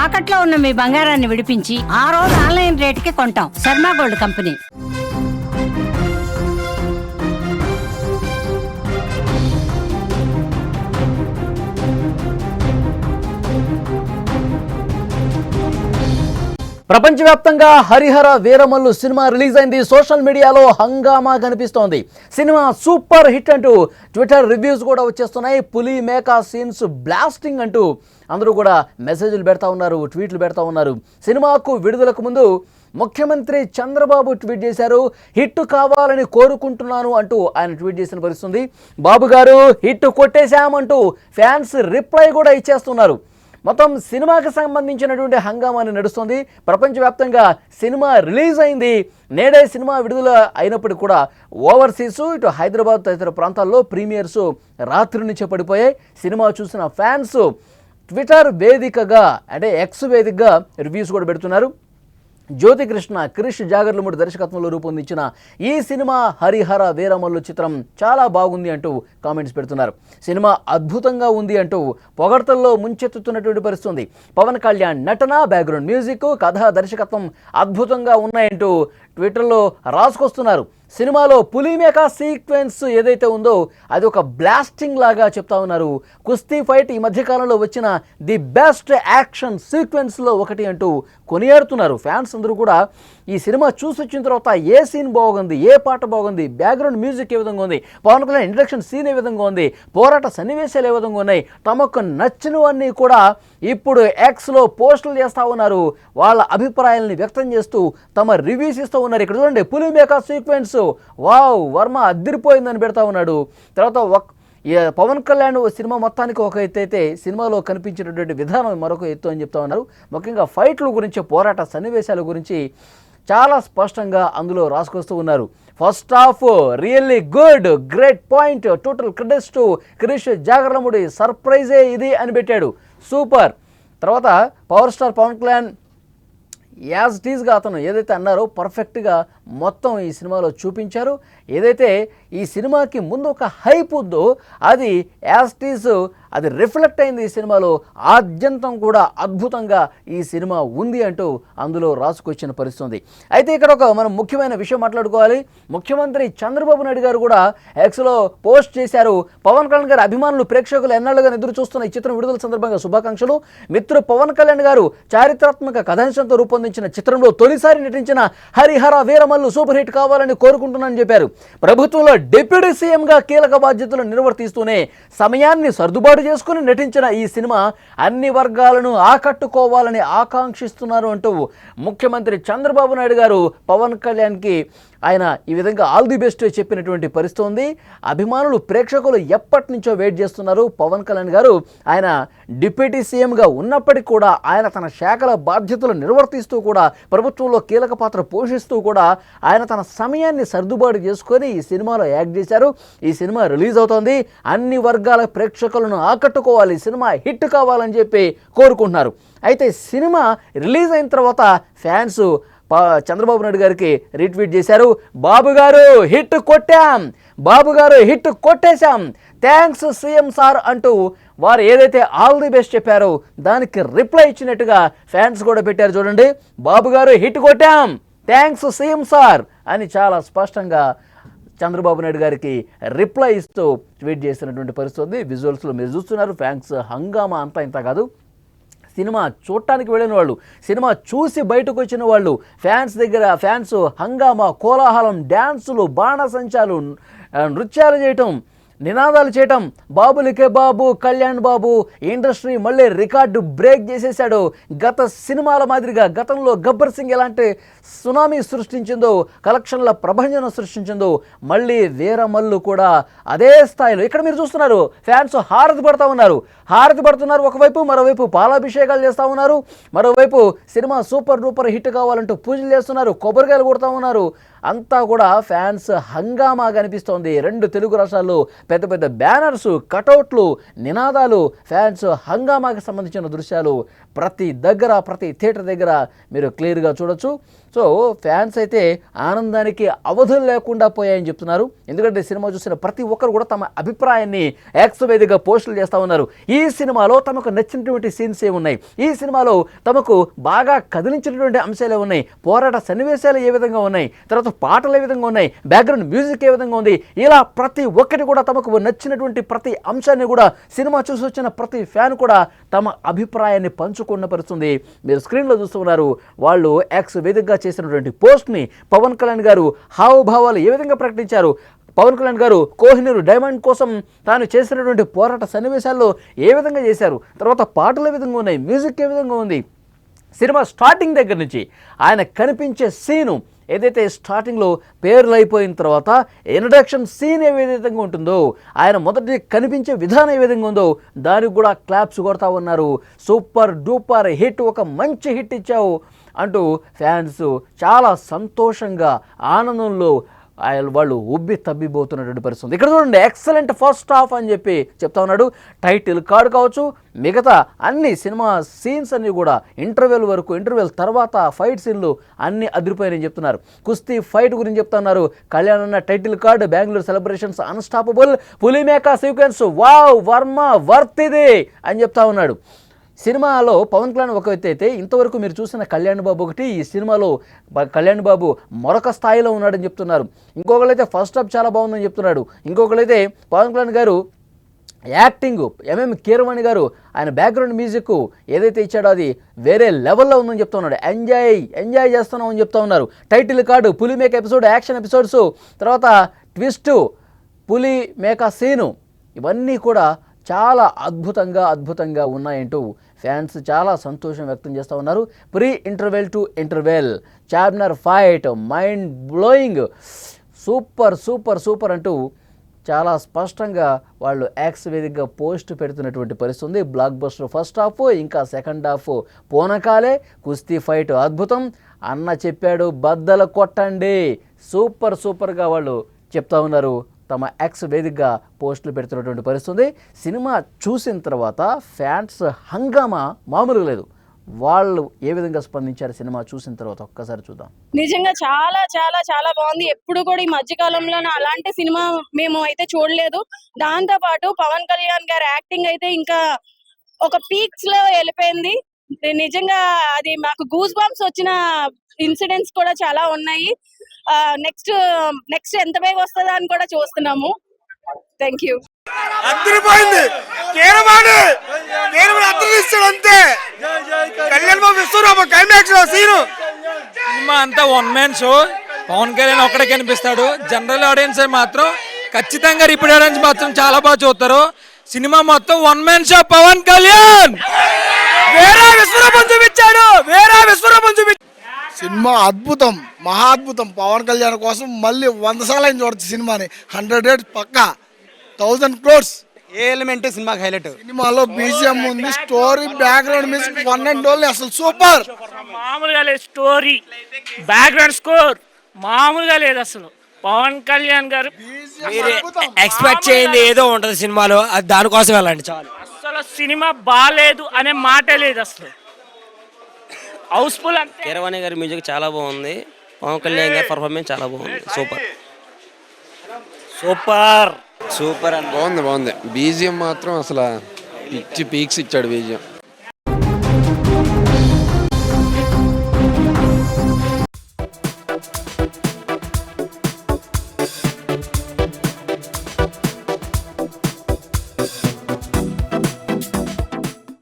తాకట్లో ఉన్న మీ బంగారాన్ని విడిపించి ఆ రోజు ఆన్లైన్ రేటుకి కొంటాం. Sharma gold company. ప్రపంచవ్యాప్తంగా హరిహర వీరమల్లు సినిమా రిలీజ్ అయింది. సోషల్ మీడియాలో హంగామా కనిపిస్తోంది. సినిమా సూపర్ హిట్ అంటూ ట్విట్టర్ రివ్యూస్ కూడా వచ్చేస్తున్నాయి. పులి మేకా సీన్స్ బ్లాస్టింగ్ అంటూ అందరూ కూడా మెసేజ్లు పెడతా ఉన్నారు, ట్వీట్లు పెడతా ఉన్నారు. సినిమాకు విడుదలకు ముందు ముఖ్యమంత్రి చంద్రబాబు ట్వీట్ చేశారు. హిట్ కావాలని కోరుకుంటున్నాను అంటూ ఆయన ట్వీట్ చేసిన పరిస్థితుంది. బాబు గారు హిట్ కొట్టేశామంటూ ఫ్యాన్స్ రిప్లై కూడా ఇచ్చేస్తున్నారు. మొత్తం సినిమాకి సంబంధించినటువంటి హంగామాని నడుస్తుంది. ప్రపంచవ్యాప్తంగా సినిమా రిలీజ్ అయింది. నేడే సినిమా విడుదల అయినప్పటికీ కూడా ఓవర్సీస్ ఇటు హైదరాబాద్ తదితర ప్రాంతాల్లో ప్రీమియర్స్ రాత్రి నుంచే పడిపోయాయి. సినిమా చూసిన ఫ్యాన్స్ ట్విట్టర్ వేదికగా అంటే ఎక్స్ వేదికగా రివ్యూస్ కూడా పెడుతున్నారు. జ్యోతికృష్ణ, క్రిష్ జాగర్లమూడి దర్శకత్వంలో రూపొందించిన ఈ సినిమా హరిహర వీరమల్లు చిత్రం చాలా బాగుంది అంటూ కామెంట్స్ పెడుతున్నారు. సినిమా అద్భుతంగా ఉంది అంటూ పొగడ్తల్లో ముంచెత్తుతున్నటువంటి పరిస్థితుంది. పవన్ కళ్యాణ్ నటన, బ్యాక్గ్రౌండ్ మ్యూజిక్, కథ, దర్శకత్వం అద్భుతంగా ఉన్నాయంటూ ట్విట్టర్లో రాసుకొస్తున్నారు. సినిమాలో పులిమేకా సీక్వెన్స్ ఏదైతే ఉందో అది ఒక బ్లాస్టింగ్ లాగా చెప్తా ఉన్నారు. కుస్తీ ఫైట్ ఈ మధ్యకాలంలో వచ్చిన ది బెస్ట్ యాక్షన్ సీక్వెన్స్లో ఒకటి అంటూ కొనియాడుతున్నారు. ఫ్యాన్స్ అందరూ కూడా ఈ సినిమా చూసి వచ్చిన తర్వాత ఏ సీన్ బాగుంది, ఏ పాట బాగుంది, బ్యాక్గ్రౌండ్ మ్యూజిక్ ఏ విధంగా ఉంది, Pawan Kalyan introduction seen a విధంగా ఉంది, పోరాట సన్నివేశాలు ఏ విధంగా ఉన్నాయి, తమకు నచ్చినవన్నీ కూడా ఇప్పుడు ఎక్స్లో పోస్టులు చేస్తూ ఉన్నారు. వాళ్ళ అభిప్రాయాలని వ్యక్తం చేస్తూ తమ రివ్యూస్ ఇస్తూ ఉన్నారు. ఇక్కడ చూడండి, పులిమేకా సీక్వెన్స్ వావ్ వర్మ అదిరిపోయిందని పెడతా ఉన్నాడు. తర్వాత పవన్ కళ్యాణ్ సినిమా మొత్తానికి ఒక ఎత్తు అయితే సినిమాలో కనిపించినటువంటి విధానం మరొక ఎత్తు అని చెప్తా ఉన్నారు. ముఖ్యంగా ఫైట్ల గురించి, పోరాట సన్నివేశాల గురించి చాలా స్పష్టంగా అందులో రాసుకొస్తూ ఉన్నారు. First half really good, great point, total credits to Krish Jagarlamudi, సర్ప్రైజే ఇది అని పెట్టాడు. సూపర్. తర్వాత power star Pawan Kalyan as టీజ్గా అతను ఏదైతే అన్నారో పర్ఫెక్ట్గా మొత్తం ఈ సినిమాలో చూపించారు. ఏదైతే ఈ సినిమాకి ముందు ఒక హైప్ ఉందో అది యాజ్ టీజ్ అది రిఫ్లెక్ట్ అయింది ఈ సినిమాలో. ఆద్యంతం కూడా అద్భుతంగా ఈ సినిమా ఉంది అంటూ అందులో రాసుకొచ్చిన పరిస్థితి. అయితే ఇక్కడ ఒక మనం ముఖ్యమైన విషయం మాట్లాడుకోవాలి. ముఖ్యమంత్రి చంద్రబాబు నాయుడు గారు కూడా ఎక్స్లో పోస్ట్ చేశారు. పవన్ కళ్యాణ్ గారి అభిమానులు, ప్రేక్షకులు ఎన్నాళ్ళుగా ఎదురు చూస్తున్న ఈ చిత్రం విడుదల సందర్భంగా శుభాకాంక్షలు. మిత్రుడు పవన్ కళ్యాణ్ గారు చారిత్రాత్మక కథాంశంతో రూపొందించిన చిత్రంలో తొలిసారి నటించిన హరిహర వీరమల్లు సూపర్ హిట్ కావాలని కోరుకుంటున్నానని చెప్పారు. ప్రభుత్వంలో డిప్యూటీ సీఎంగా కీలక బాధ్యతలు నిర్వర్తిస్తూనే సమయాన్ని సర్దుబాటు చేసుకుని నటించిన ఈ సినిమా అన్ని వర్గాలను ఆకట్టుకోవాలని ఆకాంక్షిస్తున్నారు అంటూ ముఖ్యమంత్రి చంద్రబాబు నాయుడు గారు పవన్ కళ్యాణ్కి ఆయన ఈ విధంగా ఆల్ ది బెస్ట్ చెప్పినటువంటి పరిస్థితి ఉంది. అభిమానులు, ప్రేక్షకులు ఎప్పటి నుంచో వెయిట్ చేస్తున్నారు. పవన్ కళ్యాణ్ గారు ఆయన డిప్యూటీ సీఎంగా ఉన్నప్పటికీ కూడా ఆయన తన శాఖల బాధ్యతలు నిర్వర్తిస్తూ కూడా ప్రభుత్వంలో కీలక పాత్ర పోషిస్తూ కూడా ఆయన తన సమయాన్ని సర్దుబాటు చేసుకొని ఈ సినిమాలో యాక్ట్ చేశారు. ఈ సినిమా రిలీజ్ అవుతోంది. అన్ని వర్గాల ప్రేక్షకులను ఆకట్టుకోవాలి, సినిమా హిట్ కావాలని చెప్పి కోరుకుంటున్నారు. అయితే సినిమా రిలీజ్ అయిన తర్వాత ఫ్యాన్స్ చంద్రబాబు నాయుడు గారికి రీట్వీట్ చేశారు. బాబు గారు హిట్ కొట్టాం, బాబు గారు హిట్ కొట్టేశాం, థ్యాంక్స్ సీఎం సార్ అంటూ వారు ఏదైతే ఆల్ ది బెస్ట్ చెప్పారో దానికి రిప్లై ఇచ్చినట్టుగా ఫ్యాన్స్ కూడా పెట్టారు. చూడండి, బాబు గారు హిట్ కొట్టాం, థ్యాంక్స్ సీఎం సార్ అని చాలా స్పష్టంగా చంద్రబాబు నాయుడు గారికి రిప్లై ఇస్తూ ట్వీట్ చేసినటువంటి పరిస్థితి. విజువల్స్లో మీరు చూస్తున్నారు. ఫ్యాన్స్ హంగామా అంతా ఇంత కాదు. సినిమా చూడటానికి వెళ్ళిన వాళ్ళు, సినిమా చూసి బయటకు వచ్చిన వాళ్ళు, ఫ్యాన్స్ హంగామా, కోలాహలం, డ్యాన్సులు, బాణసంచాలు, నృత్యాలు చేయటం, నినాదాలు చేయటం. బాబులకే బాబు, కళ్యాణ్ బాబు ఇండస్ట్రీ మళ్ళీ రికార్డు బ్రేక్ చేసేశాడు. గత సినిమాల మాదిరిగా గతంలో గబ్బర్ సింగ్ ఎలాంటి సునామీ సృష్టించిందో, కలెక్షన్ల ప్రభంజనం సృష్టించిందో, మళ్ళీ వీరమల్లు కూడా అదే స్థాయిలో. ఇక్కడ మీరు చూస్తున్నారు, ఫ్యాన్స్ హారతి పడుతున్నారు ఒకవైపు, మరోవైపు పాలాభిషేకాలు చేస్తూ ఉన్నారు, మరోవైపు సినిమా సూపర్ డూపర్ హిట్ కావాలంటూ పూజలు చేస్తున్నారు, కొబ్బరికాయలు కొడుతూ ఉన్నారు. అంతా కూడా ఫ్యాన్స్ హంగామా కనిపిస్తోంది. రెండు తెలుగు రాష్ట్రాల్లో పెద్ద పెద్ద బ్యానర్స్, కటౌట్లు, నినాదాలు, ఫ్యాన్స్ హంగామాకి సంబంధించిన దృశ్యాలు ప్రతి థియేటర్ దగ్గర మీరు క్లియర్గా చూడొచ్చు. సో ఫ్యాన్స్ అయితే ఆనందానికి అవధులు లేకుండా పోయాయని చెప్తున్నారు. ఎందుకంటే సినిమా చూసిన ప్రతి ఒక్కరు కూడా తమ అభిప్రాయాన్ని ఎక్స్ వేదికగా పోస్టులు చేస్తూ ఉన్నారు. ఈ సినిమాలో తమకు నచ్చినటువంటి సీన్స్ ఏమున్నాయి, ఈ సినిమాలో తమకు బాగా కదిలించినటువంటి అంశాలు ఉన్నాయి, పోరాట సన్నివేశాలు ఏ విధంగా ఉన్నాయి, తర్వాత పాటలు ఏ విధంగా ఉన్నాయి, బ్యాక్గ్రౌండ్ మ్యూజిక్ ఏ విధంగా ఉంది, ఇలా ప్రతి ఒక్కటి కూడా తమకు నచ్చినటువంటి ప్రతి అంశాన్ని కూడా సినిమా చూసి వచ్చిన ప్రతి ఫ్యాన్ కూడా తమ అభిప్రాయాన్ని పంచుకున్న పరిస్థితుంది. మీరు స్క్రీన్లో చూస్తున్నారు. వాళ్ళు ఎక్స్ వేదికగా చేసినటువంటి పోస్ట్ని పవన్ కళ్యాణ్ గారు హావభావాలు ఏ విధంగా ప్రకటించారు, పవన్ కళ్యాణ్ గారు కోహినూర్ డైమండ్ కోసం తాను చేసినటువంటి పోరాట సన్నివేశాల్లో ఏ విధంగా చేశారు, తర్వాత పాటలు ఏ విధంగా ఉన్నాయి, మ్యూజిక్ ఏ విధంగా ఉంది, సినిమా స్టార్టింగ్ దగ్గర నుంచి ఆయన కనిపించే సీను ఏదైతే స్టార్టింగ్లో పేర్లు అయిపోయిన తర్వాత ఇంట్రడక్షన్ సీన్ ఏ విధంగా ఉంటుందో, ఆయన మొదటి కనిపించే విధానం ఏ విధంగా ఉందో దానికి కూడా క్లాప్స్ కొడతా ఉన్నారు. సూపర్ డూపర్ హిట్, ఒక మంచి హిట్ ఇచ్చావు అంటూ ఫ్యాన్స్ చాలా సంతోషంగా ఆనందంలో వాళ్ళు ఉబ్బి తబ్బిపోతున్నటువంటి పరిస్థితి. ఇక్కడ చూడండి, ఎక్సలెంట్ ఫస్ట్ హాఫ్ అని చెప్పి చెప్తా ఉన్నాడు. టైటిల్ కార్డు కావచ్చు, మిగతా అన్ని సినిమా సీన్స్ అన్నీ కూడా ఇంటర్వెల్ తర్వాత ఫైట్ సీన్లు అన్నీ అదిరిపోయాయని చెప్తున్నారు. కుస్తీ ఫైట్ గురించి చెప్తున్నారు. కళ్యాణ్ అన్న title card, Bengaluru celebrations unstoppable, పులిమేకా సీక్వెన్స్ వావ్ వర్మ వర్త్ ఇది అని చెప్తా ఉన్నాడు. సినిమాలో పవన్ కళ్యాణ్ ఒక వ్యక్తి అయితే ఇంతవరకు మీరు చూసిన కళ్యాణ్ బాబు ఒకటి, ఈ సినిమాలో కళ్యాణ్ బాబు మరొక స్థాయిలో ఉన్నాడని చెప్తున్నారు. ఇంకొకరైతే ఫస్ట్ హాఫ్ చాలా బాగుందని చెప్తున్నాడు. ఇంకొకరైతే పవన్ కళ్యాణ్ గారు యాక్టింగ్, ఎంఎం కీరవాణి గారు ఆయన బ్యాక్గ్రౌండ్ మ్యూజిక్ ఏదైతే ఇచ్చాడో అది వేరే లెవెల్లో ఉందని చెప్తా ఉన్నాడు. ఎంజాయ్ చేస్తున్నాం అని చెప్తా ఉన్నారు. టైటిల్ కార్డు, పులి మేక ఎపిసోడ్, యాక్షన్ ఎపిసోడ్స్, తర్వాత ట్విస్ట్, పులి మేక సీను, ఇవన్నీ కూడా చాలా అద్భుతంగా ఉన్నాయంటూ ఫ్యాన్స్ చాలా సంతోషం వ్యక్తం చేస్తూ ఉన్నారు. Pre interval to interval, Charminar fight mind blowing, super అంటూ చాలా స్పష్టంగా వాళ్ళు యాక్స్ వేదికగా పోస్ట్ పెడుతున్నటువంటి పరిస్థితి ఉంది. బ్లాక్ బస్టర్ ఫస్ట్ హాఫ్, ఇంకా సెకండ్ హాఫ్ పోనకాలే, కుస్తీ ఫైట్ అద్భుతం, అన్న చెప్పాడు బద్దలు కొట్టండి, సూపర్గా వాళ్ళు చెప్తా ఉన్నారు. తమ ఎక్స్ వేదికగా పోస్టులు పెడుతున్నటువంటి పరిస్థితి. సినిమా చూసిన తర్వాత ఫ్యాన్స్ హంగామా మామూలుగా లేదు. వాళ్ళు ఏ విధంగా స్పందించారు సినిమా చూసిన తర్వాత ఒక్కసారి చూద్దాం. నిజంగా చాలా చాలా చాలా బాగుంది. ఎప్పుడు కూడా ఈ మధ్య కాలంలో అలాంటి సినిమా మేము అయితే చూడలేదు. దాంతో పాటు పవన్ కళ్యాణ్ గారి యాక్టింగ్ అయితే ఇంకా ఒక పీక్స్ లో వెళ్ళిపోయింది. నిజంగా అది మాకు గూస్ బంప్స్ వచ్చిన ఇన్సిడెంట్స్ కూడా చాలా ఉన్నాయి. నెక్స్ట్ ఎంత వేగ వస్తుందా అని కూడా చూస్తున్నాము. Thank you. అద్దరిపోయింది. అంతే కళ్యాణ్ బాబు విశ్వరూప క్లైమాక్స్ సీను. సినిమా అంతా one man show. Pawan Kalyan ఒక్కడే కనిపిస్తాడు. జనరల్ ఆడియన్స్ మాత్రం ఖచ్చితంగా రిపీట్ ఆడియన్స్ మాత్రం చాలా బాగా చూస్తారు. సినిమా మొత్తం one man show. Pawan Kalyan వేరే విశ్వరూపం చూపించాడు. సినిమా అద్భుతం, మహా అద్భుతం. పవన్ కళ్యాణ్ కోసం మళ్ళీ 100 సార్లు అయిన చూడొచ్చు సినిమాని. 100 days పక్కా, 1000 crores. ఏ ఎలిమెంట్ సినిమాకి హైలైట్? సినిమాలో బీజిఎం ఉంది, story, background music, one and only అసలు సూపర్. మామూలుగా లేదు. స్టోరీ, బ్యాక్గ్రౌండ్ స్కోర్ మామూలుగా లేదు అసలు. పవన్ కళ్యాణ్ గారు మీరు ఎక్స్పెక్ట్ చేయండి ఏదో ఉంటది సినిమాలో, అది దానికోసం వెళ్ళండి చాలు. అసలు సినిమా బాగాలేదు అనే మాటే లేదు అసలు. హౌస్ఫుల్ అంతే. కీరవాణి గారి మ్యూజిక్ చాలా బాగుంది. పవన్ కళ్యాణ్ గారి పర్ఫార్మెన్స్ చాలా బాగుంది. సూపర్ బాగుంది. బీజిఎం మాత్రం అసలు పిచ్చి పీక్స్ ఇచ్చాడు బీజిఎం.